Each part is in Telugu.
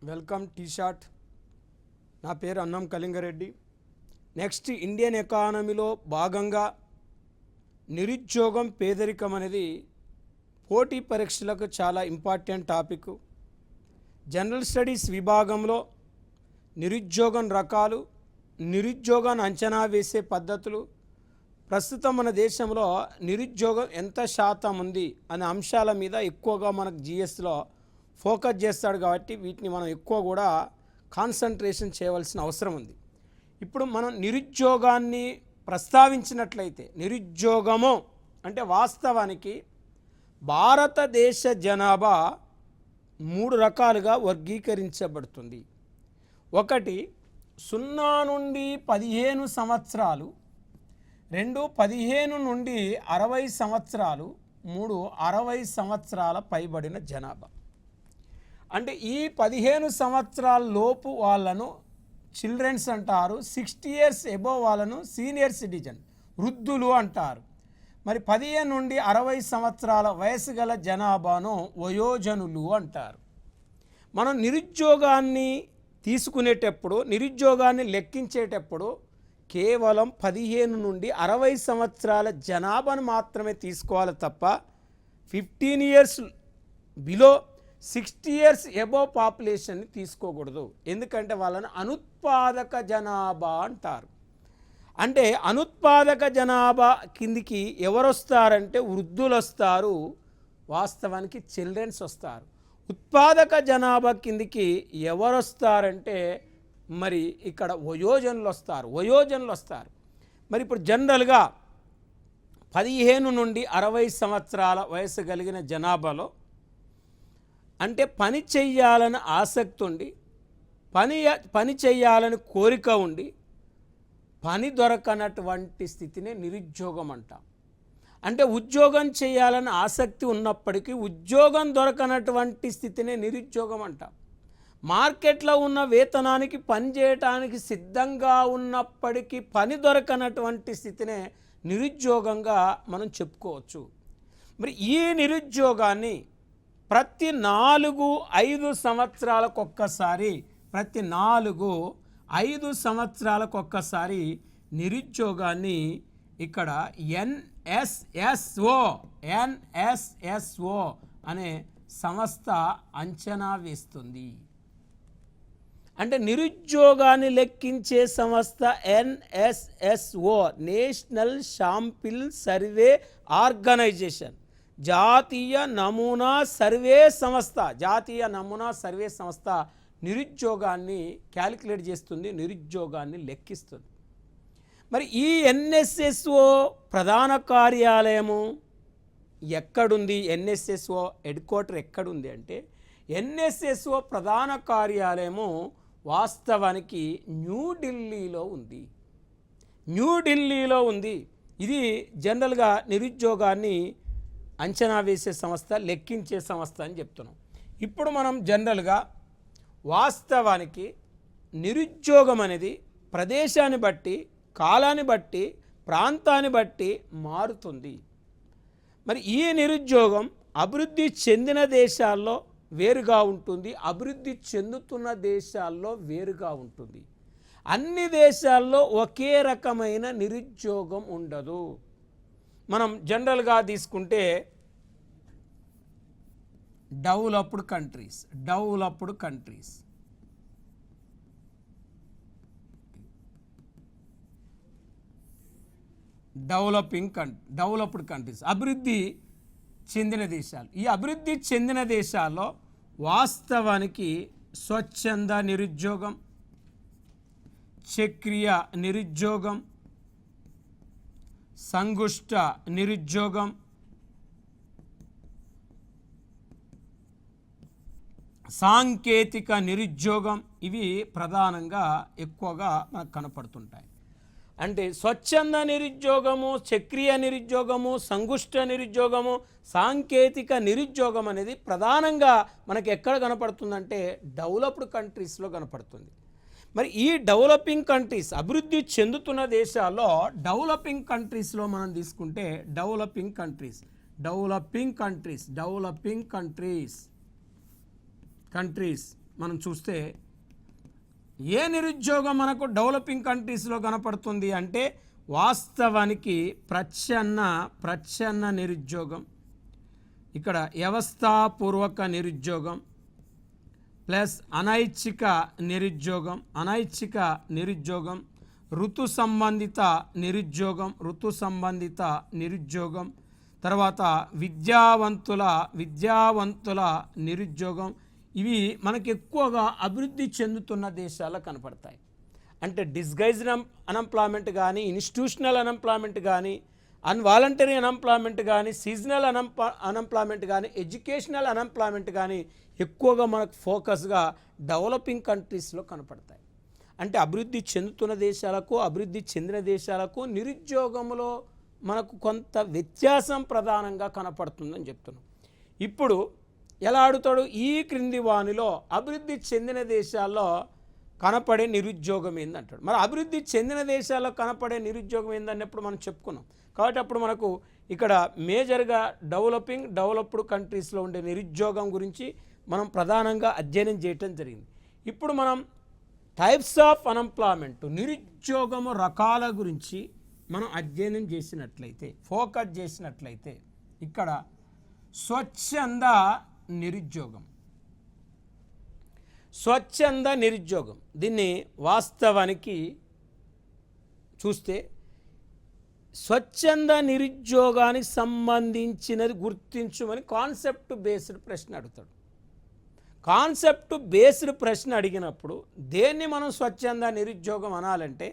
Welcome tea shot. నా పేరు అన్నం కళింగారెడ్డి. నెక్స్ట్ ఇండియన్ ఎకానమీలో భాగంగా నిరుద్యోగం పేదరికం అనేది పోటీ పరీక్షలకు చాలా ఇంపార్టెంట్ టాపిక్. జనరల్ స్టడీస్ విభాగంలో నిరుద్యోగం రకాలు, నిరుద్యోగాన్ని అంచనా వేసే పద్ధతులు, ప్రస్తుతం మన దేశంలో నిరుద్యోగం ఎంత శాతం ఉంది అనే అంశాల మీద ఎక్కువగా మనకు జిఎస్లో ఫోకస్ చేస్తాడు. కాబట్టి వీటిని మనం ఎక్కువ కూడా కాన్సన్ట్రేషన్ చేయవలసిన అవసరం ఉంది. ఇప్పుడు మనం నిరుద్యోగాన్ని ప్రస్తావించినట్లయితే, నిరుద్యోగము అంటే వాస్తవానికి భారతదేశ జనాభా 3 రకాలుగా వర్గీకరించబడుతుంది. ఒకటి 0 నుండి 15 సంవత్సరాలు, 2 15 నుండి 60 సంవత్సరాలు, 3 60 సంవత్సరాల పైబడిన జనాభా. అంటే ఈ 15 సంవత్సరాల లోపు వాళ్ళను చిల్డ్రన్స్ అంటారు, 60 years అబోవ్ వాళ్ళను సీనియర్ సిటిజన్ వృద్ధులు అంటారు. మరి 15 నుండి 60 సంవత్సరాల వయసు గల జనాభాను వయోజనులు అంటారు. మనం నిరుద్యోగాన్ని తీసుకునేటప్పుడు, నిరుద్యోగాన్ని లెక్కించేటప్పుడు కేవలం 15 నుండి 60 సంవత్సరాల జనాభాను మాత్రమే తీసుకోవాలి తప్ప 15 years బిలో 60 years అబోవ్ పాపులేషన్ని తీసుకోకూడదు. ఎందుకంటే వాళ్ళని అనుత్పాదక జనాభా అంటారు. అంటే అనుత్పాదక జనాభా కిందికి ఎవరు వస్తారంటే వృద్ధులు వస్తారు, వాస్తవానికి చిల్డ్రన్స్ వస్తారు. ఉత్పాదక జనాభా కిందికి ఎవరు వస్తారంటే మరి ఇక్కడ వయోజనులు వస్తారు. మరి ఇప్పుడు జనరల్గా 15 నుండి 60 సంవత్సరాల వయసు కలిగిన జనాభాలో అంటే పని చెయ్యాలని ఆసక్తి ఉండి, పని చెయ్యాలని కోరిక ఉండి, పని దొరకనటువంటి స్థితినే నిరుద్యోగం అంటాం. అంటే ఉద్యోగం చేయాలని ఆసక్తి ఉన్నప్పటికీ ఉద్యోగం దొరకనటువంటి స్థితినే నిరుద్యోగం అంటాం. మార్కెట్లో ఉన్న వేతనానికి పని చేయటానికి సిద్ధంగా ఉన్నప్పటికీ పని దొరకనటువంటి స్థితినే నిరుద్యోగంగా మనం చెప్పుకోవచ్చు. మరి ఈ నిరుద్యోగాన్ని ప్రతి 4-5 సంవత్సరాలకు ఒక్కసారి, ప్రతి 4-5 సంవత్సరాలకు ఒక్కసారి నిరుద్యోగాన్ని ఇక్కడ ఎన్ఎస్ఎస్ఓ అనే సంస్థ అంచనా వేస్తుంది. అంటే నిరుద్యోగాన్ని లెక్కించే సంస్థ NSSO, national sample survey organisation, జాతీయ నమూనా సర్వే సంస్థ నిరుద్యోగాన్ని క్యాలిక్యులేట్ చేస్తుంది, నిరుద్యోగాన్ని లెక్కిస్తుంది. మరి ఈ ఎన్ఎస్ఎస్ఓ ప్రధాన కార్యాలయము ఎక్కడుంది? ఎన్ఎస్ఎస్ఓ హెడ్ క్వార్టర్ ఎక్కడుంది అంటే ఎన్ఎస్ఎస్ఓ ప్రధాన కార్యాలయము వాస్తవానికి న్యూఢిల్లీలో ఉంది. ఇది జనరల్గా నిరుద్యోగాన్ని అంచనా వేసే సంస్థ, లెక్కించే సంస్థ అని చెప్తున్నాం. ఇప్పుడు మనం జనరల్గా వాస్తవానికి నిరుద్యోగం అనేది ప్రదేశాన్ని బట్టి, కాలాన్ని బట్టి, ప్రాంతాన్ని బట్టి మారుతుంది. మరి ఈ నిరుద్యోగం అభివృద్ధి చెందిన దేశాల్లో వేరుగా ఉంటుంది, అభివృద్ధి చెందుతున్న దేశాల్లో వేరుగా ఉంటుంది. అన్ని దేశాల్లో ఒకే రకమైన నిరుద్యోగం ఉండదు. మనం జనరల్గా తీసుకుంటే డెవలప్డ్ కంట్రీస్, డెవలప్డ్ కంట్రీస్ అభివృద్ధి చెందిన దేశాలు. ఈ అభివృద్ధి చెందిన దేశాల్లో వాస్తవానికి స్వచ్ఛంద నిరుద్యోగం, చక్రీయ నిరుద్యోగం, సంగుష్ట నిరుద్యోగం, సాంకేతిక నిరుద్యోగం ఇవి ప్రధానంగా ఎక్కువగా మనకు కనపడుతుంటాయి. అంటే స్వచ్ఛంద నిరుద్యోగము, చక్రీయ నిరుద్యోగము, సంగుష్ట నిరుద్యోగము, సాంకేతిక నిరుద్యోగం అనేది ప్రధానంగా మనకి ఎక్కడ కనపడుతుందంటే డెవలప్డ్ కంట్రీస్లో కనపడుతుంది. మరి ఈ డెవలపింగ్ కంట్రీస్, అభివృద్ధి చెందుతున్న దేశాల్లో డెవలపింగ్ కంట్రీస్లో మనం తీసుకుంటే డెవలపింగ్ కంట్రీస్ మనం చూస్తే ఏ నిరుద్యోగం మనకు డెవలపింగ్ కంట్రీస్లో కనపడుతుంది అంటే వాస్తవానికి ప్రచ్ఛన్న నిరుద్యోగం, ఇక్కడ వ్యవస్థాపూర్వక నిరుద్యోగం ప్లస్ అనైచ్ఛిక నిరుద్యోగం, ఋతు సంబంధిత నిరుద్యోగం, తర్వాత విద్యావంతుల నిరుద్యోగం. ఇవి మనకి ఎక్కువగా అభివృద్ధి చెందుతున్న దేశాల్లో కనపడతాయి. అంటే డిస్గైజ్డ్ అన్ఎంప్లాయ్మెంట్ కానీ, ఇన్స్టిట్యూషనల్ అన్ఎంప్లాయ్మెంట్ కానీ, అన్వాలంటరీ అన్ఎంప్లాయ్మెంట్ కానీ, సీజనల్ అన్ఎంప్లాయ్మెంట్ కానీ, ఎడ్యుకేషనల్ అన్ఎంప్లాయ్మెంట్ కానీ ఎక్కువగా మనకు ఫోకస్గా డెవలపింగ్ కంట్రీస్లో కనపడతాయి. అంటే అభివృద్ధి చెందుతున్న దేశాలకు, అభివృద్ధి చెందిన దేశాలకు నిరుద్యోగంలో మనకు కొంత వ్యత్యాసం ప్రధానంగా కనపడుతుందని చెప్తున్నాం. ఇప్పుడు ఎలా అడుగుతాడు, ఈ క్రింది వానిలో అభివృద్ధి చెందిన దేశాల్లో కనపడే నిరుద్యోగం ఏందంటాడు. మరి అభివృద్ధి చెందిన దేశాల్లో కనపడే నిరుద్యోగం ఏందన్నప్పుడు మనం చెప్పుకున్నాం. కాబట్టి అప్పుడు మనకు ఇక్కడ మేజర్గా డెవలప్డ్ కంట్రీస్లో ఉండే నిరుద్యోగం గురించి మనం ప్రధానంగా అధ్యయనం చేయటం జరిగింది. ఇప్పుడు మనం టైప్స్ ఆఫ్ అన్ఎంప్లాయ్మెంట్, నిరుద్యోగము రకాల గురించి మనం అధ్యయనం చేసినట్లయితే, ఫోకస్ చేసినట్లయితే ఇక్కడ స్వచ్ఛంద నిరుద్యోగం దీన్ని వాస్తవానికి చూస్తే స్వచ్ఛంద నిరుద్యోగానికి సంబంధించినది గుర్తించమని కాన్సెప్ట్ బేస్డ్ ప్రశ్న అడుగుతాడు. కాన్సెప్ట్ బేస్డ్ ప్రశ్న అడిగినప్పుడు దేన్ని మనం స్వచ్ఛంద నిరుద్యోగం అనాలంటే,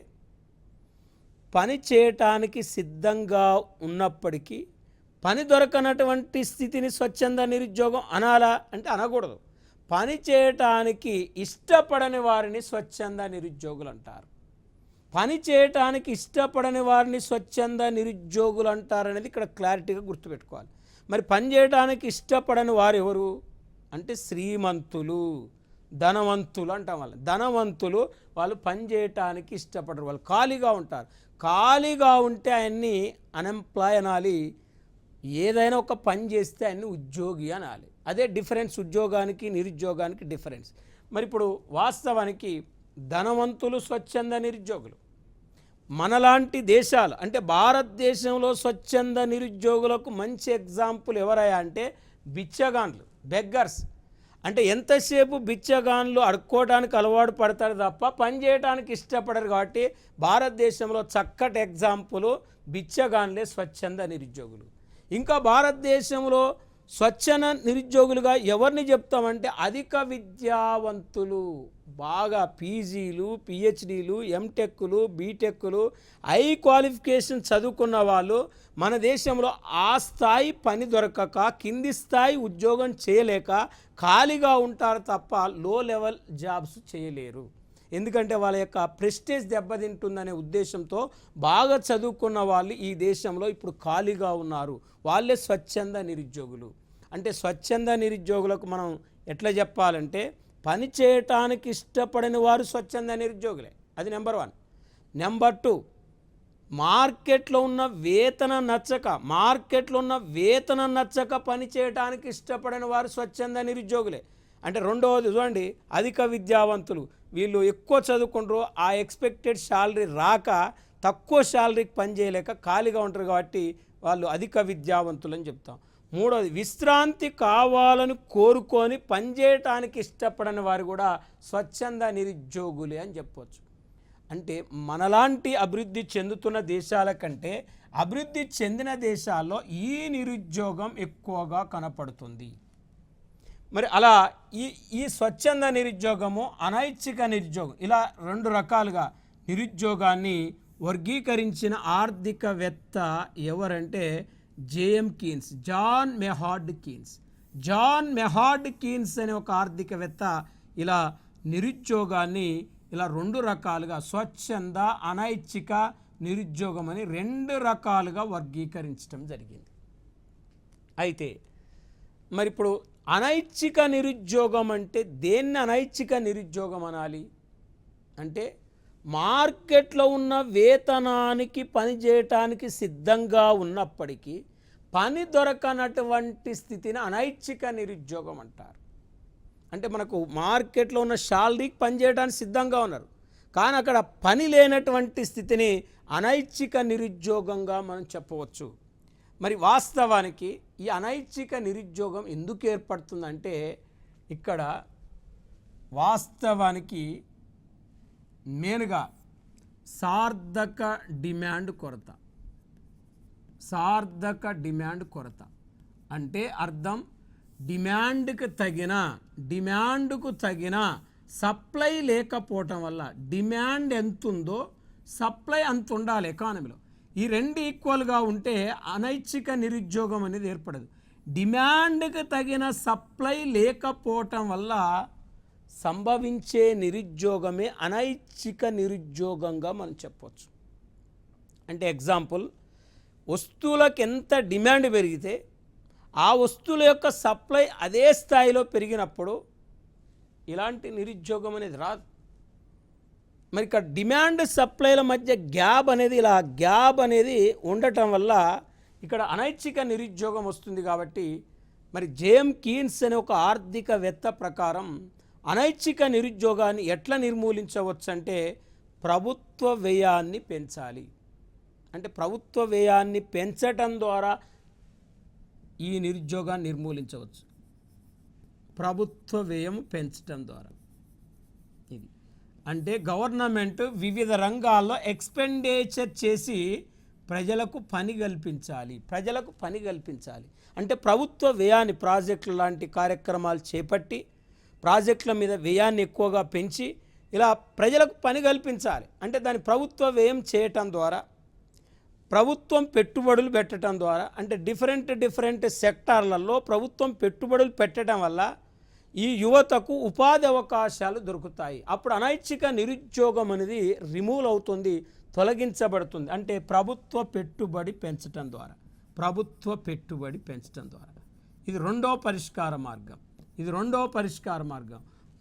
పని చేయటానికి సిద్ధంగా ఉన్నప్పటికీ పని దొరకనటువంటి స్థితిని స్వచ్ఛంద నిరుద్యోగం అనాలా అంటే అనకూడదు. పని చేయటానికి ఇష్టపడని వారిని స్వచ్ఛంద నిరుద్యోగులు అంటారు. పని చేయటానికి ఇష్టపడని వారిని స్వచ్ఛంద నిరుద్యోగులు అంటారనేది ఇక్కడ క్లారిటీగా గుర్తుపెట్టుకోవాలి. మరి పని చేయడానికి ఇష్టపడని వారు ఎవరు అంటే శ్రీమంతులు, ధనవంతులు అంటాం. ధనవంతులు వాళ్ళు పని చేయటానికి ఇష్టపడరు, వాళ్ళు ఖాళీగా ఉంటారు. ఖాళీగా ఉంటే ఆయన్ని అన్ఎంప్లాయ్ అనాలి, ఏదైనా ఒక పని చేస్తే ఆయన్ని ఉద్యోగి అనాలి. అదే డిఫరెన్స్, ఉద్యోగానికి నిరుద్యోగానికి డిఫరెన్స్. మరి ఇప్పుడు వాస్తవానికి ధనవంతులు స్వచ్ఛంద నిరుద్యోగులు, మనలాంటి దేశాలు అంటే భారతదేశంలో స్వచ్ఛంద నిరుద్యోగులకు మంచి ఎగ్జాంపుల్ ఎవరయ్యా అంటే బిచ్చగాన్లు, బెగ్గర్స్. అంటే ఎంతసేపు బిచ్చగాన్లు అడుక్కోవడానికి అలవాటు పడతారు తప్ప పని చేయడానికి ఇష్టపడరు. కాబట్టి భారతదేశంలో చక్కటి ఎగ్జాంపుల్ బిచ్చగాన్లే స్వచ్ఛంద నిరుద్యోగులు. ఇంకా భారతదేశంలో స్వచ్ఛంద నిరుద్యోగులుగా ఎవరిని చెప్తామంటే అధిక విద్యావంతులు, బాగా పీజీలు, పిహెచ్డీలు, ఎంటెక్లు, బీటెక్లు, హై క్వాలిఫికేషన్ చదువుకున్న వాళ్ళు మన దేశంలో ఆ స్థాయి పని దొరకక, కింది స్థాయి ఉద్యోగం చేయలేక ఖాళీగా ఉంటారు తప్ప లో లెవెల్ జాబ్స్ చేయలేరు. ఎందుకంటే వాళ్ళ యొక్క ప్రెస్టేజ్ దెబ్బతింటుందనే ఉద్దేశంతో బాగా చదువుకున్న వాళ్ళు ఈ దేశంలో ఇప్పుడు ఖాళీగా ఉన్నారు. వాళ్ళే స్వచ్ఛంద నిరుద్యోగులు. అంటే స్వచ్ఛంద నిరుద్యోగులకు మనం ఎట్లా చెప్పాలంటే, పని చేయటానికి ఇష్టపడని వారు స్వచ్ఛంద నిరుద్యోగులే, అది నెంబర్ 1. నెంబర్ 2, మార్కెట్లో ఉన్న వేతనం నచ్చక పని చేయటానికి ఇష్టపడని వారు స్వచ్ఛంద నిరుద్యోగులే. అంటే రెండవది చూడండి, అధిక విద్యావంతులు, వీళ్ళు ఎక్కువ చదువుకుంటారు, ఆ ఎక్స్పెక్టెడ్ శాలరీ రాక తక్కువ శాలరీకి పని చేయలేక ఖాళీగా ఉంటారు కాబట్టి వాళ్ళు అధిక విద్యావంతులు అని చెప్తాం. మూడవది, విశ్రాంతి కావాలని కోరుకొని పనిచేయటానికి ఇష్టపడని వారు కూడా స్వచ్ఛంద నిరుద్యోగులే అని చెప్పవచ్చు. అంటే మనలాంటి అభివృద్ధి చెందుతున్న దేశాల కంటే అభివృద్ధి చెందిన దేశాల్లో ఈ నిరుద్యోగం ఎక్కువగా కనపడుతుంది. మరి అలా ఈ స్వచ్ఛంద నిరుద్యోగము, అనైచ్ఛిక నిరుద్యోగం, ఇలా 2 రకాలుగా నిరుద్యోగాన్ని వర్గీకరించిన ఆర్థికవేత్త ఎవరంటే జాన్ మెహార్డ్ కీన్స్ అనే ఒక ఆర్థికవేత్త ఇలా నిరుద్యోగాన్ని ఇలా 2 రకాలుగా, స్వచ్ఛంద, అనైచ్ఛిక నిరుద్యోగం అని 2 రకాలుగా వర్గీకరించడం జరిగింది. అయితే మరి ఇప్పుడు అనైచ్ఛిక నిరుద్యోగం అంటే దేన్ని అనైచ్ఛిక నిరుద్యోగం అనాలి అంటే, మార్కెట్లో ఉన్న వేతనానికి పని చేయటానికి సిద్ధంగా ఉన్నప్పటికీ పని దొరకనటువంటి స్థితిని అనైచ్ఛిక నిరుద్యోగం అంటారు. అంటే మనకు మార్కెట్లో ఉన్న శాలరీకి పనిచేయడానికి సిద్ధంగా ఉన్నారు, కానీ అక్కడ పని లేనటువంటి స్థితిని అనైచ్ఛిక నిరుద్యోగంగా మనం చెప్పవచ్చు. మరి వాస్తవానికి ఈ అనైచ్ఛిక నిరుద్యోగం ఎందుకు ఏర్పడుతుందంటే ఇక్కడ వాస్తవానికి మెయిన్గా సార్థక డిమాండ్ కొరత. సార్థక డిమాండ్ కొరత అంటే అర్థం డిమాండ్కు తగిన సప్లై లేకపోవటం వల్ల, డిమాండ్ ఎంత ఉందో సప్లై అంత ఉండాలి ఎకానమీలో. ఈ రెండు ఈక్వల్గా ఉంటే అనైచ్ఛిక నిరుద్యోగం అనేది ఏర్పడదు. డిమాండ్కి తగిన సప్లై లేకపోవటం వల్ల సంభవించే నిరుద్యోగమే అనైచ్ఛిక నిరుద్యోగంగా మనం చెప్పవచ్చు. అంటే ఎగ్జాంపుల్, వస్తువులకు ఎంత డిమాండ్ పెరిగితే ఆ వస్తువుల యొక్క సప్లై అదే స్థాయిలో పెరిగినప్పుడు ఇలాంటి నిరుద్యోగం అనేది రాదు. మరి ఇక్కడ డిమాండ్ సప్లైల మధ్య గ్యాప్ అనేది, ఇలా గ్యాప్ అనేది ఉండటం వల్ల ఇక్కడ అనైచ్ఛిక నిరుద్యోగం వస్తుంది. కాబట్టి మరి జేమ్ కీన్స్ అనే ఒక ఆర్థికవేత్త ప్రకారం అనైచ్ఛిక నిరుద్యోగాన్ని ఎట్లా నిర్మూలించవచ్చు అంటే ప్రభుత్వ వ్యయాన్ని పెంచాలి. అంటే ప్రభుత్వ వ్యయాన్ని పెంచటం ద్వారా ఈ నిరుద్యోగాన్ని నిర్మూలించవచ్చు. ప్రభుత్వ వ్యయం పెంచటం ద్వారా. ఇది అంటే గవర్నమెంట్ వివిధ రంగాల్లో ఎక్స్పెండిచర్ చేసి ప్రజలకు పని కల్పించాలి. అంటే ప్రభుత్వ వ్యయాన్ని, ప్రాజెక్టులు లాంటి కార్యక్రమాలు చేపట్టి ప్రాజెక్టుల మీద వ్యయాన్ని ఎక్కువగా పెంచి ఇలా ప్రజలకు పని కల్పించాలి. అంటే దాని ప్రభుత్వ వ్యయం చేయటం ద్వారా, ప్రభుత్వం పెట్టుబడులు పెట్టడం ద్వారా, అంటే డిఫరెంట్ సెక్టార్లలో ప్రభుత్వం పెట్టుబడులు పెట్టడం వల్ల ఈ యువతకు ఉపాధి అవకాశాలు దొరుకుతాయి. అప్పుడు అనైచ్ఛిక నిరుద్యోగం అనేది రిమూవ్ అవుతుంది, తొలగించబడుతుంది. అంటే ప్రభుత్వ పెట్టుబడి పెంచడం ద్వారా. ఇది రెండో పరిష్కార మార్గం.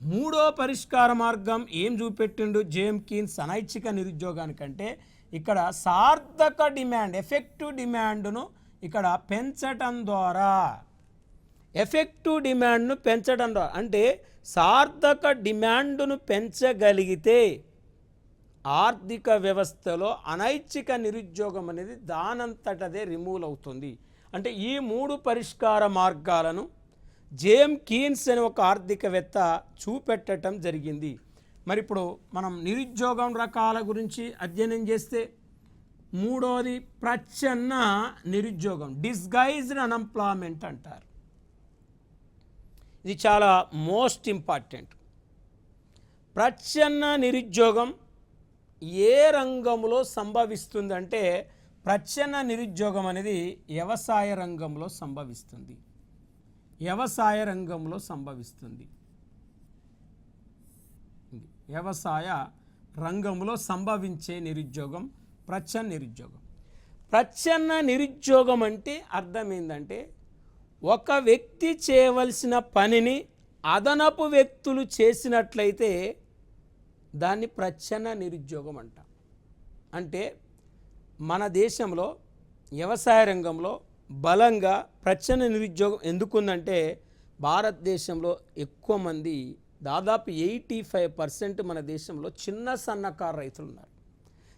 మూడో పరిష్కార మార్గం ఏం చూపెట్టిండు జేమ్ కీన్స్ అనైచ్ఛిక నిరుద్యోగానికంటే ఇక్కడ సార్థక డిమాండ్, ఎఫెక్టివ్ డిమాండ్ను ఇక్కడ పెంచటం ద్వారా. అంటే సార్థక డిమాండ్ను పెంచగలిగితే ఆర్థిక వ్యవస్థలో అనైచ్ఛిక నిరుద్యోగం అనేది దానంతటదే రిమూవ్ అవుతుంది. అంటే ఈ మూడు పరిష్కార మార్గాలను జేమ్ కీన్స్ అనే ఒక ఆర్థికవేత్త చూపెట్టడం జరిగింది. మరి ఇప్పుడు మనం నిరుద్యోగం రకాల గురించి అధ్యయనం చేస్తే మూడోది ప్రచ్ఛన్న నిరుద్యోగం, డిస్గైజ్డ్ అన్ఎంప్లాయ్మెంట్ అంటారు. ఇది చాలా మోస్ట్ ఇంపార్టెంట్. ప్రచ్ఛన్న నిరుద్యోగం ఏ రంగంలో సంభవిస్తుందంటే ప్రచ్ఛన్న నిరుద్యోగం అనేది వ్యవసాయ రంగంలో సంభవిస్తుంది. వ్యవసాయ రంగంలో సంభవించే నిరుద్యోగం ప్రచ్ఛన్న నిరుద్యోగం అంటే అర్థం ఏంటంటే ఒక వ్యక్తి చేయవలసిన పనిని అదనపు వ్యక్తులు చేసినట్లయితే దాన్ని ప్రచ్ఛన్న నిరుద్యోగం అంటాం. అంటే మన దేశంలో వ్యవసాయ రంగంలో బలంగా ప్రచ్ఛన్న నిరుద్యోగం ఎందుకుందంటే భారతదేశంలో ఎక్కువ మంది, దాదాపు 85% మన దేశంలో చిన్న సన్నకారు రైతులు ఉన్నారు.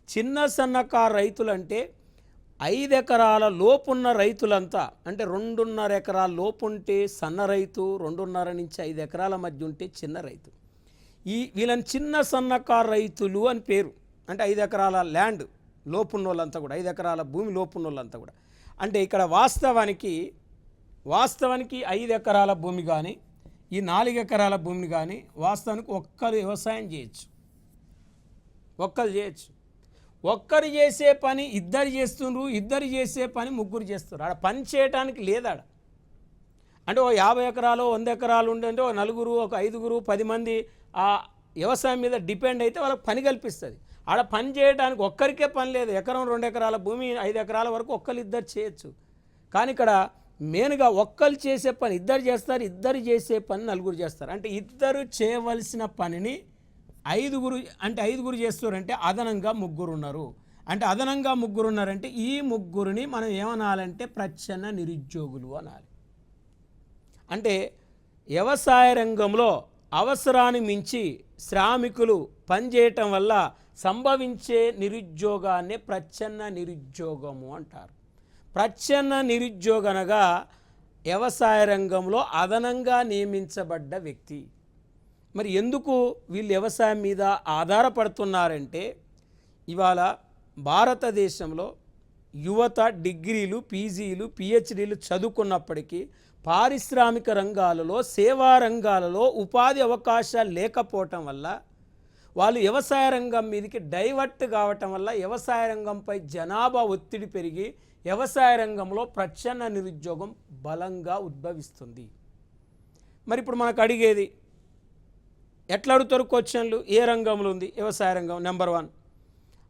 చిన్న సన్నకారు రైతులు అంటే 5 ఎకరాల లోపున్న రైతులంతా, అంటే 2.5 ఎకరాల లోపు ఉంటే సన్న రైతు, 2.5 నుంచి 5 ఎకరాల మధ్య ఉంటే చిన్న రైతు. వీళ్ళని చిన్న సన్నకారు రైతులు అని పేరు. అంటే 5 ఎకరాల ల్యాండ్ లోపున్న వాళ్ళంతా కూడా, 5 ఎకరాల భూమి లోపున్న వాళ్ళంతా కూడా. అంటే ఇక్కడ వాస్తవానికి 5 ఎకరాల భూమి కానీ ఈ 4 ఎకరాల భూమిని కానీ వాస్తవానికి ఒక్కరు వ్యవసాయం చేయొచ్చు. ఒక్కరు చేసే పని ఇద్దరు చేస్తుండ్రు, ఇద్దరు చేసే పని ముగ్గురు చేస్తారు. ఆడ పని చేయడానికి లేదాడ. అంటే 50 ఎకరాలు 100 ఎకరాలు ఉండే ఒక 4, ఒక 5, 10 మంది ఆ వ్యవసాయం మీద డిపెండ్ అయితే వాళ్ళకి పని కల్పిస్తుంది. ఆడ పని చేయడానికి ఒక్కరికే పని లేదు. 1-2 ఎకరాల భూమి 5 ఎకరాల వరకు ఇద్దరు చేయొచ్చు. కానీ ఇక్కడ మెయిన్గా ఒక్కరు చేసే పని ఇద్దరు చేస్తారు, ఇద్దరు చేసే పని 4 చేస్తారు. అంటే ఇద్దరు చేయవలసిన పనిని 5 చేస్తారంటే అదనంగా 3 ఉన్నారు. అంటే అదనంగా 3 ఉన్నారంటే ఈ 3ని మనం ఏమనాలంటే ప్రచ్ఛన్న నిరుద్యోగులు అనాలి. అంటే వ్యవసాయ రంగంలో అవసరాన్ని మించి శ్రామికులు పనిచేయటం వల్ల సంభవించే నిరుద్యోగాన్ని ప్రచ్ఛన్న నిరుద్యోగము అంటారు. ప్రచ్ఛన్న నిరుద్యోగం అనగా వ్యవసాయ రంగంలో అదనంగా నియమించబడ్డ వ్యక్తి. మరి ఎందుకు వీళ్ళు వ్యవసాయం మీద ఆధారపడుతున్నారంటే, ఇవాళ భారతదేశంలో యువత డిగ్రీలు, పీజీలు, పిహెచ్డీలు చదువుకున్నప్పటికీ పారిశ్రామిక రంగాలలో, సేవా రంగాలలో ఉపాధి అవకాశాలు లేకపోవటం వల్ల వాళ్ళు వ్యవసాయ రంగం మీదకి డైవర్ట్ కావటం వల్ల వ్యవసాయ రంగంపై జనాభా ఒత్తిడి పెరిగి వ్యవసాయ రంగంలో ప్రచ్ఛన్న నిరుద్యోగం బలంగా ఉద్భవిస్తుంది. మరి ఇప్పుడు మనకు అడిగేది, ఎట్లా అడుగుతారు క్వశ్చన్లు? ఏ రంగంలో ఉంది? వ్యవసాయ రంగం. నెంబర్ 1,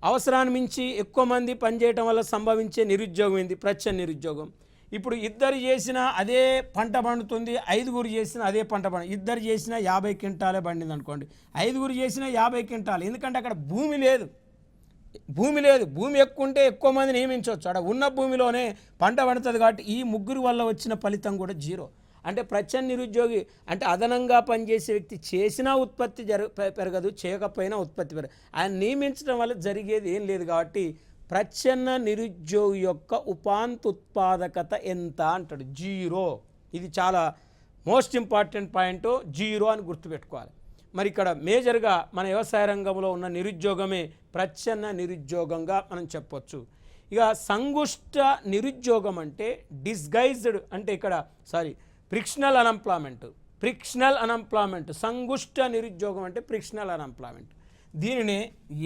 అవసరాన్ని మించి ఎక్కువ మంది పనిచేయటం వల్ల సంభవించే నిరుద్యోగం ఏంది? ప్రచ్ఛన్న నిరుద్యోగం. ఇప్పుడు ఇద్దరు చేసినా అదే పంట పండుతుంది, 5గురు చేసినా అదే పంట పండు. ఇద్దరు చేసినా 50 క్వింటాలే పండింది అనుకోండి, 5గురు చేసినా 50 క్వింటాలు. ఎందుకంటే అక్కడ భూమి లేదు. భూమి ఎక్కువ ఉంటే ఎక్కువ మంది నియమించవచ్చు. అక్కడ ఉన్న భూమిలోనే పంట పండుతుంది కాబట్టి ఈ ముగ్గురు వల్ల వచ్చిన ఫలితం కూడా 0. అంటే ప్రచ్ఛన్న నిరుద్యోగి అంటే అదనంగా పనిచేసే వ్యక్తి చేసినా ఉత్పత్తి పెరగదు, చేయకపోయినా ఉత్పత్తి పెరగదు. ఆయన నియమించడం వల్ల జరిగేది ఏం లేదు. కాబట్టి ప్రచ్ఛన్న నిరుద్యోగి యొక్క ఉపాంతోత్పాదకత ఎంత అంటాడు? 0. ఇది చాలా మోస్ట్ ఇంపార్టెంట్ పాయింట్, 0 అని గుర్తుపెట్టుకోవాలి. మరి ఇక్కడ మేజర్గా మన వ్యవసాయ రంగంలో ఉన్న నిరుద్యోగమే ప్రచ్ఛన్న నిరుద్యోగంగా మనం చెప్పొచ్చు. ఇక సంగుష్ట నిరుద్యోగం అంటే డిస్గైజ్డ్, అంటే ఇక్కడ ఫ్రిక్షనల్ అన్ఎంప్లాయ్మెంట్. సంగుష్ట నిరుద్యోగం అంటే ఫ్రిక్షనల్ అన్ఎంప్లాయ్మెంట్. దీనిని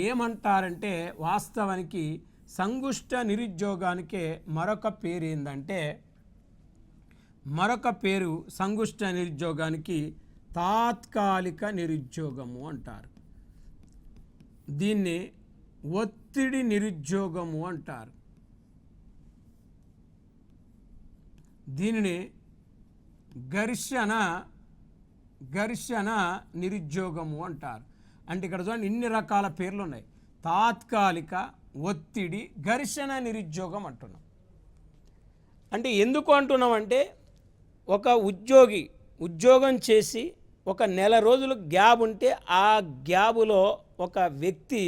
ఏమంటారంటే, వాస్తవానికి సంగుష్ట నిరుద్యోగానికే మరొక పేరు ఏంటంటే, సంగుష్ట నిరుద్యోగానికి తాత్కాలిక నిరుద్యోగము అంటారు. దీన్ని ఒత్తిడి నిరుద్యోగము అంటారు. దీనిని ఘర్షణ నిరుద్యోగము అంటారు. అంటే ఇక్కడ చూడండి, ఇన్ని రకాల పేర్లు ఉన్నాయి. తాత్కాలిక, ఒత్తిడి, ఘర్షణ నిరుద్యోగం అంటున్నాం. అంటే ఎందుకు అంటున్నామంటే, ఒక ఉద్యోగం చేసి ఒక నెల రోజులు గ్యాప్ ఉంటే ఆ గ్యాబులో ఒక వ్యక్తి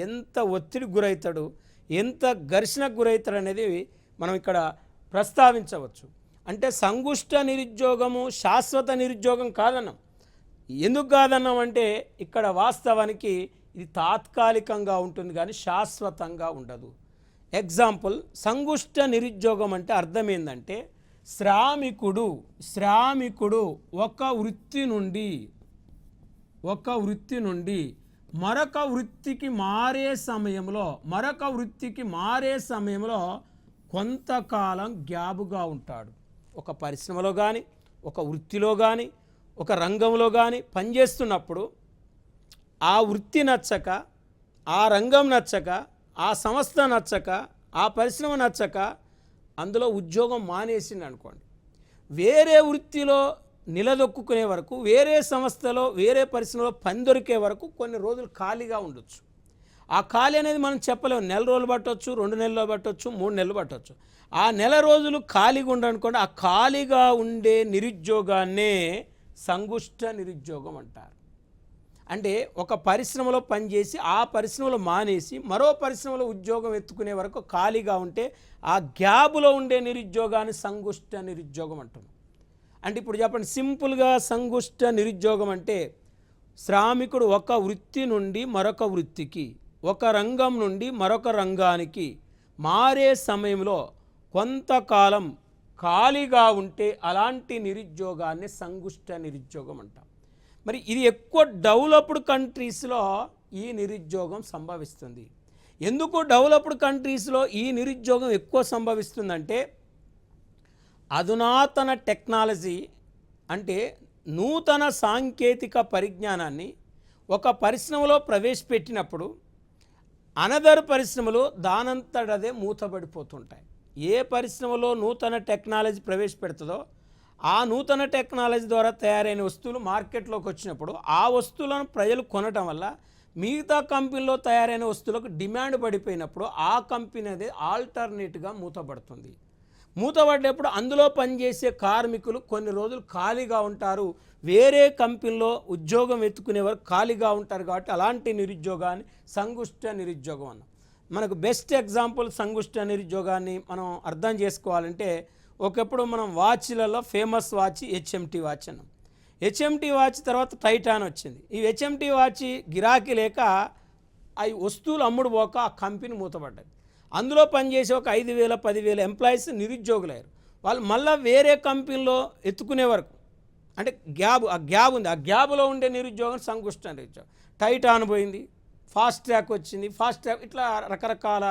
ఎంత ఒత్తిడికి గురవుతాడు, ఎంత ఘర్షణకు గురవుతాడు అనేది మనం ఇక్కడ ప్రస్తావించవచ్చు. అంటే సంగుష్ట నిరుద్యోగము శాశ్వత నిరుద్యోగం కాదన్నాం. ఎందుకు కాదన్నాం అంటే, ఇక్కడ వాస్తవానికి ఇది తాత్కాలికంగా ఉంటుంది కానీ శాశ్వతంగా ఉండదు. ఎగ్జాంపుల్, సంగుష్ట నిరుద్యోగం అంటే అర్థం ఏంటంటే, శ్రామికుడు ఒక వృత్తి నుండి మరొక వృత్తికి మారే సమయంలో కొంతకాలం గ్యాబుగా ఉంటాడు. ఒక పరిశ్రమలో కానీ, ఒక వృత్తిలో కానీ, ఒక రంగంలో కానీ పనిచేస్తున్నప్పుడు ఆ వృత్తి నచ్చక, ఆ రంగం నచ్చక, ఆ సంస్థ నచ్చక, ఆ పరిశ్రమ నచ్చక అందులో ఉద్యోగం మానేసింది అనుకోండి, వేరే వృత్తిలో నిలదొక్కునే వరకు, వేరే సంస్థలో, వేరే పరిశ్రమలో పని దొరికే వరకు కొన్ని రోజులు ఖాళీగా ఉండొచ్చు. ఆ ఖాళీ అనేది మనం చెప్పలేము. నెల రోజులు పట్టవచ్చు, 2 నెలలు పట్టవచ్చు, 3 నెలలు పట్టవచ్చు. ఆ నెల రోజులు ఖాళీగా ఉండనుకోండి, ఆ ఖాళీగా ఉండే నిరుద్యోగాన్నే సంగుష్ట నిరుద్యోగం అంటారు. అంటే ఒక పరిశ్రమలో పనిచేసి ఆ పరిశ్రమలో మానేసి మరో పరిశ్రమలో ఉద్యోగం ఎత్తుకునే వరకు ఖాళీగా ఉంటే ఆ గ్యాప్లో ఉండే నిరుద్యోగాన్ని సంగుష్ట నిరుద్యోగం అంటున్నాం. అంటే ఇప్పుడు చెప్పండి, సింపుల్గా సంగుష్ట నిరుద్యోగం అంటే శ్రామికుడు ఒక వృత్తి నుండి మరొక వృత్తికి, ఒక రంగం నుండి మరొక రంగానికి మారే సమయంలో కొంతకాలం ఖాళీగా ఉంటే అలాంటి నిరుద్యోగాన్ని సంగుష్ట నిరుద్యోగం అంటాం. మరి ఇది ఎక్కువ డెవలప్డ్ కంట్రీస్లో ఈ నిరుద్యోగం సంభవిస్తుంది. ఎందుకు డెవలప్డ్ కంట్రీస్లో ఈ నిరుద్యోగం ఎక్కువ సంభవిస్తుందంటే, అధునాతన టెక్నాలజీ అంటే నూతన సాంకేతిక పరిజ్ఞానాన్ని ఒక పరిశ్రమలో ప్రవేశపెట్టినప్పుడు అనదర్ పరిశ్రమలు దానంతటదే మూతబడిపోతుంటాయి. ఏ పరిశ్రమలో నూతన టెక్నాలజీ ప్రవేశపెడుతుందో ఆ నూతన టెక్నాలజీ ద్వారా తయారైన వస్తువులు మార్కెట్లోకి వచ్చినప్పుడు ఆ వస్తువులను ప్రజలు కొనటం వల్ల మిగతా కంపెనీలో తయారైన వస్తువులకు డిమాండ్ పడిపోయినప్పుడు ఆ కంపెనీ అనేది ఆల్టర్నేట్గా మూతపడుతుంది. మూతపడ్డప్పుడు అందులో పనిచేసే కార్మికులు కొన్ని రోజులు ఖాళీగా ఉంటారు, వేరే కంపెనీలో ఉద్యోగం ఎత్తుకునేవారు ఖాళీగా ఉంటారు. కాబట్టి అలాంటి నిరుద్యోగాన్ని సంగుష్ట నిరుద్యోగం అన్నాం. మనకు బెస్ట్ ఎగ్జాంపుల్ సంగుష్ట నిరుద్యోగాన్ని మనం అర్థం చేసుకోవాలంటే, ఒకప్పుడు మనం వాచ్లలో ఫేమస్ వాచ్ హెచ్ఎంటీ వాచ్ అన్నాం. హెచ్ఎంటీ వాచ్ తర్వాత టైటాన్ వచ్చింది. ఈ హెచ్ఎంటీ వాచ్ గిరాకీ లేక అవి వస్తువులు అమ్ముడు పోక ఆ కంపెనీ మూతపడ్డది. అందులో పనిచేసే ఒక 5,000 10,000 ఎంప్లాయీస్ నిరుద్యోగులయ్యారు. వాళ్ళు మళ్ళీ వేరే కంపెనీలో ఎత్తుకునే వరకు, అంటే ఆ గ్యాబ్ ఉంది, ఆ గ్యాబ్లో ఉండే నిరుద్యోగం సంగుష్ట నిరుద్యోగం. టైటాన్ పోయింది, ఫాస్ట్ ట్రాక్ వచ్చింది, ఫాస్ట్ ట్రాక్ ఇట్లా రకరకాల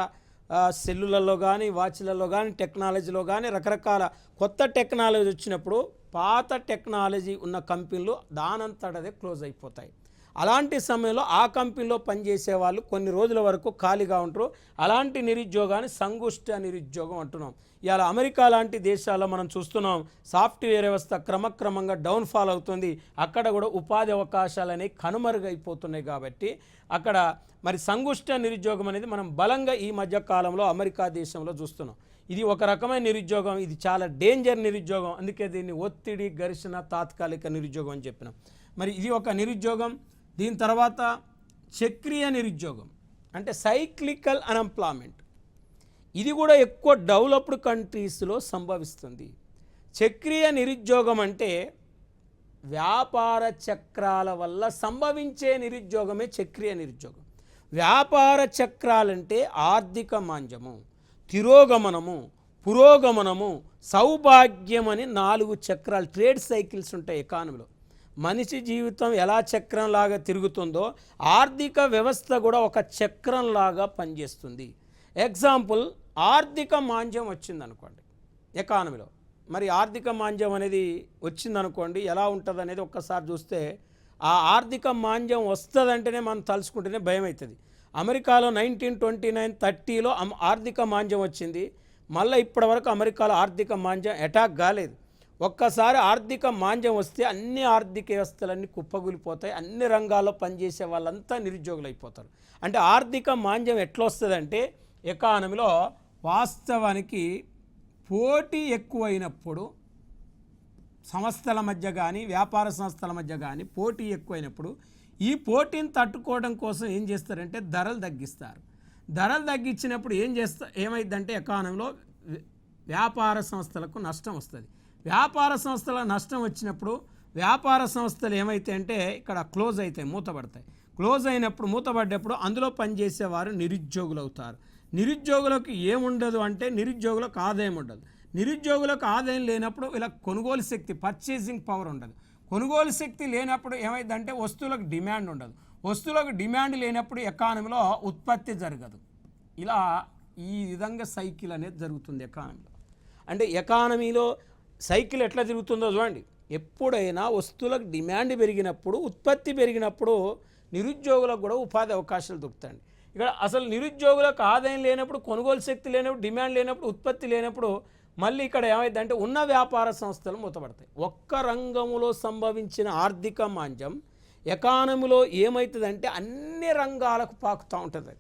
సెల్లులలో కానీ వాచ్లలో కానీ టెక్నాలజీలో కానీ రకరకాల కొత్త టెక్నాలజీ వచ్చినప్పుడు పాత టెక్నాలజీ ఉన్న కంపెనీలు దానంతటదే క్లోజ్ అయిపోతాయి. అలాంటి సమయంలో ఆ కంపెనీలో పనిచేసే వాళ్ళు కొన్ని రోజుల వరకు ఖాళీగా ఉంటారు. అలాంటి నిరుద్యోగాన్ని సంగుష్ట నిరుద్యోగం అంటున్నాం. ఇవాళ అమెరికా లాంటి దేశాల్లో మనం చూస్తున్నాం, సాఫ్ట్వేర్ వ్యవస్థ క్రమక్రమంగా డౌన్ఫాల్ అవుతుంది. అక్కడ కూడా ఉపాధి అవకాశాలు అనేవి కనుమరుగైపోతున్నాయి. కాబట్టి అక్కడ మరి సంగుష్ట నిరుద్యోగం అనేది మనం బలంగా ఈ మధ్య కాలంలో అమెరికా దేశంలో చూస్తున్నాం. ఇది ఒక రకమైన నిరుద్యోగం, ఇది చాలా డేంజర్ నిరుద్యోగం. అందుకే దీన్ని ఒత్తిడి, ఘర్షణ, తాత్కాలిక నిరుద్యోగం అని చెప్పినాం. మరి ఇది ఒక నిరుద్యోగం. దీని తర్వాత చక్రీయ నిరుద్యోగం అంటే సైక్లికల్ అన్ఎంప్లాయ్మెంట్. ఇది కూడా ఎక్కువ డెవలప్డ్ కంట్రీస్లో సంభవిస్తుంది. చక్రీయ నిరుద్యోగం అంటే వ్యాపార చక్రాల వల్ల సంభవించే నిరుద్యోగమే చక్రీయ నిరుద్యోగం. వ్యాపార చక్రాలంటే ఆర్థిక మాంద్యము, తిరోగమనము, పురోగమనము, సౌభాగ్యం అని 4 చక్రాలు, ట్రేడ్ సైకిల్స్ ఉంటాయి ఎకానమీలో. మనిషి జీవితం ఎలా చక్రంలాగా తిరుగుతుందో ఆర్థిక వ్యవస్థ కూడా ఒక చక్రంలాగా పనిచేస్తుంది. ఎగ్జాంపుల్, ఆర్థిక మాంద్యం వచ్చిందనుకోండి ఎకానమీలో. మరి ఆర్థిక మాంద్యం అనేది వచ్చిందనుకోండి, ఎలా ఉంటుంది అనేది ఒక్కసారి చూస్తే, ఆ ఆర్థిక మాంద్యం వస్తుందంటేనే మనం తలుచుకుంటేనే భయం అవుతుంది. అమెరికాలో 1929, 30లో ఆర్థిక మాంద్యం వచ్చింది. మళ్ళీ ఇప్పటి వరకు అమెరికాలో ఆర్థిక మాంద్యం అటాక్ కాలేదు. ఒక్కసారి ఆర్థిక మాంద్యం వస్తే అన్ని ఆర్థిక వ్యవస్థలన్నీ కుప్పగూలిపోతాయి, అన్ని రంగాల్లో పనిచేసే వాళ్ళంతా నిరుద్యోగులు అయిపోతారు. అంటే ఆర్థిక మాంద్యం ఎట్లా వస్తుందంటే, ఎకానమీలో వాస్తవానికి పోటీ ఎక్కువైనప్పుడు, సంస్థల మధ్య కానీ వ్యాపార సంస్థల మధ్య కానీ పోటీ ఎక్కువైనప్పుడు, ఈ పోటీని తట్టుకోవడం కోసం ఏం చేస్తారంటే ధరలు తగ్గిస్తారు. ధరలు తగ్గించినప్పుడు ఏమైందంటే ఎకానమీలో వ్యాపార సంస్థలకు నష్టం వస్తుంది. వ్యాపార సంస్థల నష్టం వచ్చినప్పుడు వ్యాపార సంస్థలు ఏమైతే అంటే ఇక్కడ క్లోజ్ అవుతాయి, మూతపడతాయి. క్లోజ్ అయినప్పుడు, మూతపడ్డప్పుడు అందులో పనిచేసేవారు నిరుద్యోగులు అవుతారు. నిరుద్యోగులకు ఏముండదు అంటే నిరుద్యోగులకు ఆదాయం ఉండదు. నిరుద్యోగులకు ఆదాయం లేనప్పుడు ఇలా కొనుగోలు శక్తి, పర్చేసింగ్ పవర్ ఉండదు. కొనుగోలు శక్తి లేనప్పుడు ఏమైందంటే వస్తువులకు డిమాండ్ ఉండదు. వస్తువులకు డిమాండ్ లేనప్పుడు ఎకానమీలో ఉత్పత్తి జరగదు. ఇలా ఈ విధంగా సైకిల్ అనేది జరుగుతుంది ఎకానమీలో. అంటే ఎకానమీలో సైకిల్ ఎట్లా తిరుగుతుందో చూడండి. ఎప్పుడైనా వస్తువులకు డిమాండ్ పెరిగినప్పుడు, ఉత్పత్తి పెరిగినప్పుడు నిరుద్యోగులకు కూడా ఉపాధి అవకాశాలు దొరుకుతాయి. ఇక్కడ అసలు నిరుద్యోగులకు ఆదాయం లేనప్పుడు, కొనుగోలు శక్తి లేనప్పుడు, డిమాండ్ లేనప్పుడు, ఉత్పత్తి లేనప్పుడు మళ్ళీ ఇక్కడ ఏమైందంటే ఉన్న వ్యాపార సంస్థలు మూతపడతాయి. ఒక్క రంగంలో సంభవించిన ఆర్థిక మాంద్యం ఎకానమీలో ఏమవుతుందంటే అన్ని రంగాలకు పాకుతూ ఉంటుంది.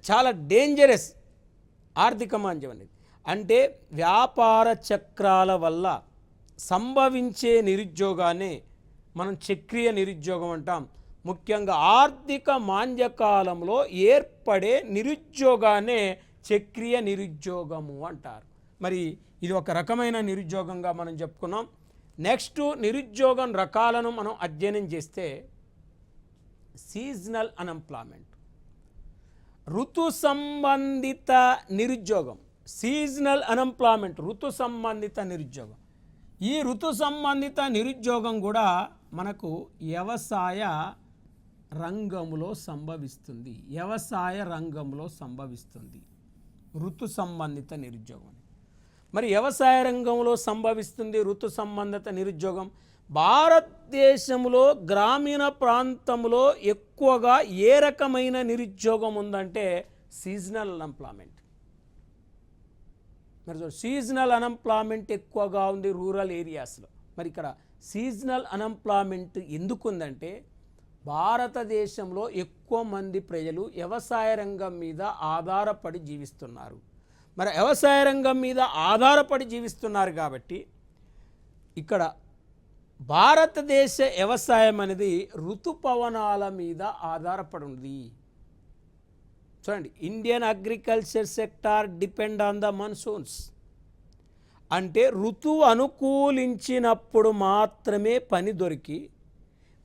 చాలా డేంజరస్ ఆర్థిక మాంద్యం అనేది. అంటే వ్యాపార చక్రాల వల్ల సంభవించే నిరుద్యోగాన్ని మనం చక్రీయ నిరుద్యోగం అంటాం. ముఖ్యంగా ఆర్థిక మాంద్యకాలంలో ఏర్పడే నిరుద్యోగాన్నే చక్రీయ నిరుద్యోగము అంటారు. మరి ఇది ఒక రకమైన నిరుద్యోగంగా మనం చెప్పుకున్నాం. నెక్స్ట్ నిరుద్యోగం రకాలను మనం అధ్యయనం చేస్తే సీజనల్ అన్ఎంప్లాయ్మెంట్, ఋతు సంబంధిత నిరుద్యోగం. సీజనల్ అన్ఎంప్లాయ్మెంట్, ఋతు సంబంధిత నిరుద్యోగం. ఈ ఋతు సంబంధిత నిరుద్యోగం కూడా మనకు వ్యవసాయ రంగంలో సంభవిస్తుంది. వ్యవసాయ రంగంలో సంభవిస్తుంది ఋతు సంబంధిత నిరుద్యోగం. మరి వ్యవసాయ రంగంలో సంభవిస్తుంది ఋతు సంబంధిత నిరుద్యోగం. భారతదేశంలో గ్రామీణ ప్రాంతంలో ఎక్కువగా ఏ రకమైన నిరుద్యోగం ఉందంటే సీజనల్ అన్ఎంప్లాయ్మెంట్. మరి సీజనల్ అన్ఎంప్లాయ్మెంట్ ఎక్కువగా ఉంది రూరల్ ఏరియాస్లో. మరి ఇక్కడ సీజనల్ అన్ఎంప్లాయ్మెంట్ ఎందుకు ఉందంటే భారతదేశంలో ఎక్కువ మంది ప్రజలు వ్యవసాయ రంగం మీద ఆధారపడి జీవిస్తున్నారు. మరి వ్యవసాయ రంగం మీద ఆధారపడి జీవిస్తున్నారు కాబట్టి ఇక్కడ భారతదేశ వ్యవసాయం అనేది ఋతుపవనాల మీద ఆధారపడి ఉంది. చూడండి, Indian agriculture sector depend on the monsoons. అంటే ఋతువు అనుకూలించినప్పుడు మాత్రమే పని దొరికి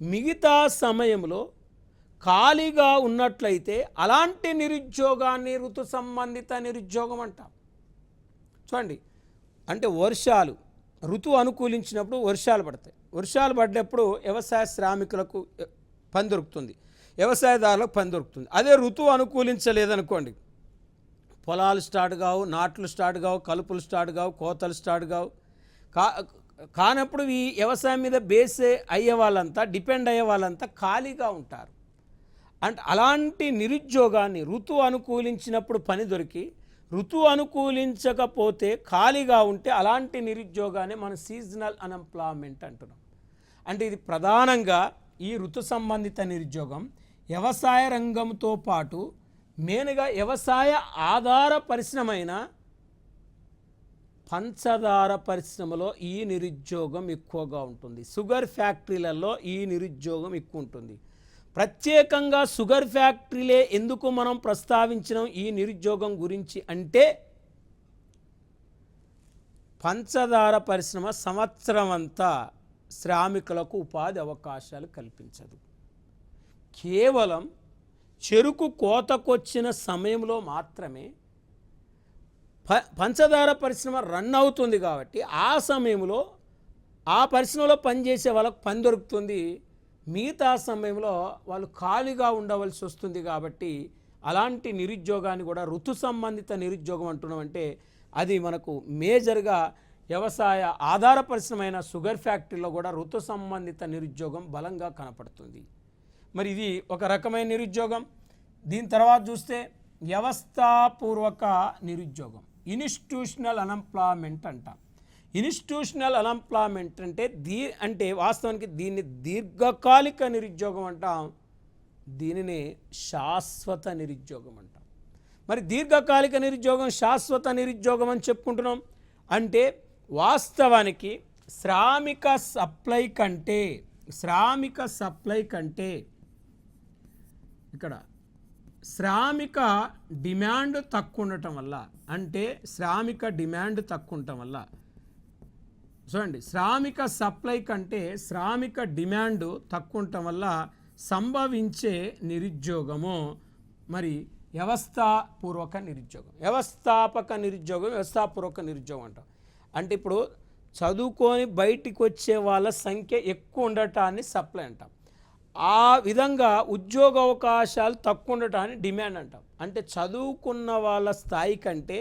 మిగతా సమయంలో ఖాళీగా ఉన్నట్లయితే అలాంటి నిరుద్యోగాన్ని ఋతు సంబంధిత నిరుద్యోగం అంటాం. చూడండి, అంటే వర్షాలు ఋతువు అనుకూలించినప్పుడు వర్షాలు పడతాయి. వర్షాలు పడ్డప్పుడు వ్యవసాయ శ్రామికులకు పని దొరుకుతుంది, వ్యవసాయదారులకు పని దొరుకుతుంది. అదే ఋతువు అనుకూలించలేదనుకోండి, పొలాలు స్టార్ట్ కావు, నాట్లు స్టార్ట్ కావు, కలుపులు స్టార్ట్ కావు, కోతలు స్టార్ట్ కావు. కానప్పుడు ఈ వ్యవసాయం మీద బేస్ అయ్యే వాళ్ళంతా, డిపెండ్ అయ్యే వాళ్ళంతా ఖాళీగా ఉంటారు. అంటే అలాంటి నిరుద్యోగాన్ని ఋతువు అనుకూలించినప్పుడు పని దొరికి ఋతువు అనుకూలించకపోతే ఖాళీగా ఉంటే అలాంటి నిరుద్యోగాన్ని మనం సీజనల్ అన్ఎంప్లాయ్మెంట్ అంటున్నాం. అంటే ఇది ప్రధానంగా ఈ ఋతు సంబంధిత నిరుద్యోగం వ్యవసాయ రంగంతో పాటు మెయిన్గా వ్యవసాయ ఆధార పరిశ్రమైన పంచదార పరిశ్రమలో ఈ నిరుద్యోగం ఎక్కువగా ఉంటుంది. షుగర్ ఫ్యాక్టరీలలో ఈ నిరుద్యోగం ఎక్కువ ఉంటుంది. ప్రత్యేకంగా షుగర్ ఫ్యాక్టరీలే ఎందుకు మనం ప్రస్తావించినాం ఈ నిరుద్యోగం గురించి అంటే, పంచదార పరిశ్రమ సంవత్సరం అంతా శ్రామికులకు ఉపాధి అవకాశాలు కల్పించదు. కేవలం చెరుకు కోతకొచ్చిన సమయంలో మాత్రమే పంచదార పరిశ్రమ రన్ అవుతుంది కాబట్టి ఆ సమయంలో ఆ పరిశ్రమలో పనిచేసే వాళ్ళకు పని దొరుకుతుంది. మిగతా సమయంలో వాళ్ళు ఖాళీగా ఉండవలసి వస్తుంది. కాబట్టి అలాంటి నిరుద్యోగాన్ని కూడా ఋతు సంబంధిత నిరుద్యోగం అంటున్నామంటే అది మనకు మేజర్గా వ్యవసాయ ఆధార పరిశ్రమైన షుగర్ ఫ్యాక్టరీలో కూడా ఋతు సంబంధిత నిరుద్యోగం బలంగా కనపడుతుంది. మరి ఇది ఒక రకమైన నిరుద్యోగం. దీని తర్వాత చూస్తే వ్యవస్థాపూర్వక నిరుద్యోగం, ఇన్స్టిట్యూషనల్ అన్ఎంప్లాయ్మెంట్ అంటాం. ఇన్స్టిట్యూషనల్ అన్ఎంప్లాయ్మెంట్ అంటే వాస్తవానికి దీన్ని దీర్ఘకాలిక నిరుద్యోగం అంటాం, దీనిని శాశ్వత నిరుద్యోగం అంటాం. మరి దీర్ఘకాలిక నిరుద్యోగం, శాశ్వత నిరుద్యోగం అని చెప్పుకుంటున్నాం అంటే వాస్తవానికి శ్రామిక సప్లై కంటే ఇక్కడ శ్రామిక డిమాండ్ తక్కువ ఉండటం వల్ల, అంటే శ్రామిక డిమాండ్ తక్కువ ఉండటం వల్ల, చూడండి, శ్రామిక సప్లై కంటే శ్రామిక డిమాండ్ తక్కువ ఉండటం వల్ల సంభవించే నిరుద్యోగము మరి వ్యవస్థాపూర్వక నిరుద్యోగం. వ్యవస్థాపూర్వక నిరుద్యోగం అంటాం. అంటే ఇప్పుడు చదువుకొని బయటికి వచ్చే వాళ్ళ సంఖ్య ఎక్కువ ఉండటాన్ని సప్లై అంటాం. ఆ విధంగా ఉద్యోగ అవకాశాలు తక్కువ ఉండటాన్ని డిమాండ్ అంటాం. అంటే చదువుకున్న వాళ్ళ స్థాయి కంటే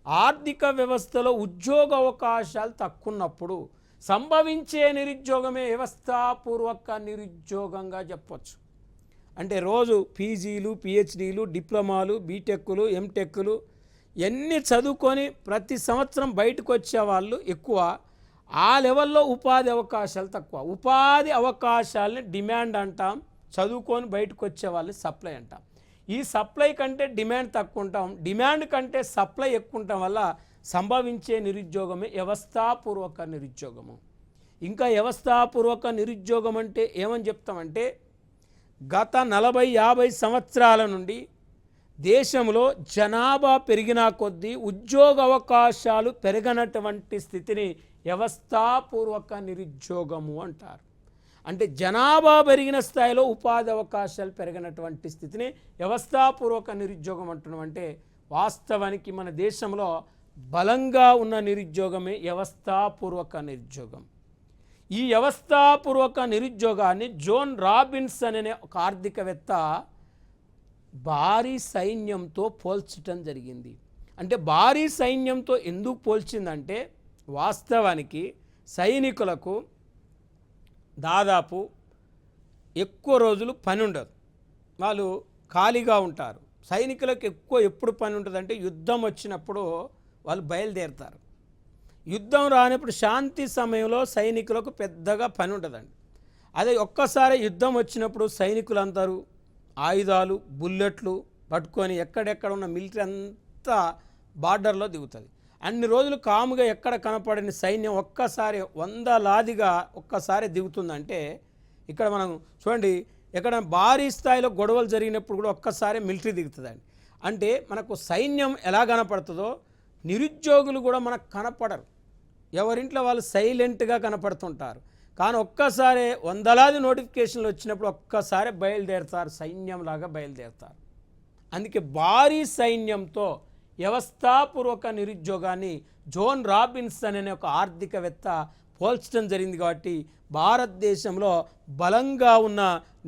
ఆర్థిక వ్యవస్థలో ఉద్యోగ అవకాశాలు తక్కువ ఉన్నప్పుడు సంభవించే నిరుద్యోగమే వ్యవస్థాపూర్వక నిరుద్యోగంగా చెప్పవచ్చు. అంటే రోజు పీజీలు, పిహెచ్డీలు, డిప్లొమాలు, బీటెక్లు, ఎంటెక్లు ఎన్ని చదువుకొని ప్రతి సంవత్సరం బయటకు వచ్చే వాళ్ళు ఎక్కువ, ఆ లెవెల్లో ఉపాధి అవకాశాలు తక్కువ. ఉపాధి అవకాశాలని డిమాండ్ అంటాం, చదువుకొని బయటకు వచ్చే వాళ్ళని సప్లై అంటాం. ఈ సప్లై కంటే డిమాండ్ తక్కువ ఉంటాం, డిమాండ్ కంటే సప్లై ఎక్కువ ఉండటం వల్ల సంభవించే నిరుద్యోగమే వ్యవస్థాపూర్వక నిరుద్యోగము. ఇంకా వ్యవస్థాపూర్వక నిరుద్యోగం అంటే ఏమని చెప్తామంటే, గత 40-50 సంవత్సరాల నుండి దేశంలో జనాభా పెరిగిన కొద్దీ ఉద్యోగ అవకాశాలు పెరగనటువంటి స్థితిని వ్యవస్థాపూర్వక నిరుద్యోగము అంటారు. అంటే జనాభా పెరిగిన స్థాయిలో ఉపాధి అవకాశాలు పెరిగినటువంటి స్థితిని వ్యవస్థాపూర్వక నిరుద్యోగం అంటున్నాం. అంటే వాస్తవానికి మన దేశంలో బలంగా ఉన్న నిరుద్యోగమే వ్యవస్థాపూర్వక నిరుద్యోగం. ఈ వ్యవస్థాపూర్వక నిరుద్యోగాన్ని జోన్ రాబిన్స్ అనే ఒక ఆర్థికవేత్త భారీ సైన్యంతో పోల్చటం జరిగింది. అంటే భారీ సైన్యంతో ఎందుకు పోల్చిందంటే వాస్తవానికి సైనికులకు దాదాపు ఎక్కువ రోజులు పని ఉండదు, వాళ్ళు ఖాళీగా ఉంటారు. సైనికులకు ఎప్పుడు పని ఉంటుందంటే యుద్ధం వచ్చినప్పుడు వాళ్ళు బయలుదేరుతారు. యుద్ధం రానప్పుడు శాంతి సమయంలో సైనికులకు పెద్దగా పని ఉంటుందండి. అదే ఒక్కసారి యుద్ధం వచ్చినప్పుడు సైనికులందరూ ఆయుధాలు, బుల్లెట్లు పట్టుకొని ఎక్కడెక్కడ ఉన్న మిలిటరీ అంతా బార్డర్లో దిగుతుంది. అన్ని రోజులు కాముగా ఎక్కడ కనపడని సైన్యం ఒక్కసారి వందలాదిగా ఒక్కసారి దిగుతుందంటే ఇక్కడ మనం చూడండి, ఎక్కడ భారీ స్థాయిలో గొడవలు జరిగినప్పుడు కూడా ఒక్కసారి మిలిటరీ దిగుతుందండి. అంటే మనకు సైన్యం ఎలా కనపడుతుందో నిరుద్యోగులు కూడా మనకు కనపడరు. ఎవరింట్లో వాళ్ళు సైలెంట్గా కనపడుతుంటారు. కానీ ఒక్కసారి వందలాది నోటిఫికేషన్లు వచ్చినప్పుడు ఒక్కసారి బయలుదేరుతారు, సైన్యంలాగా బయలుదేరుతారు. అందుకే భారీ సైన్యంతో వ్యవస్థాపూర్వక నిరుద్యోగాన్ని జోన్ రాబిన్సన్ అనే ఒక ఆర్థికవేత్త పోల్చడం జరిగింది. కాబట్టి భారతదేశంలో బలంగా ఉన్న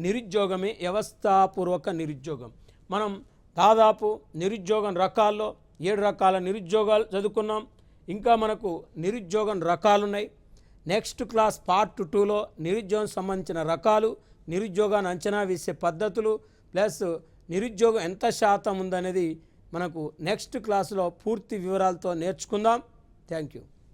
నిరుద్యోగమే వ్యవస్థాపూర్వక నిరుద్యోగం. మనం దాదాపు నిరుద్యోగం రకాల్లో 7 రకాల నిరుద్యోగాలు చదువుకున్నాం. ఇంకా మనకు నిరుద్యోగం రకాలున్నాయి. నెక్స్ట్ క్లాస్ పార్ట్ 2లో నిరుద్యోగం సంబంధించిన రకాలు, నిరుద్యోగాన్ని అంచనా వేసే పద్ధతులు, ప్లస్ నిరుద్యోగం ఎంత శాతం ఉందనేది మనకు నెక్స్ట్ క్లాసులో పూర్తి వివరాలతో నేర్చుకుందాం. Thank you.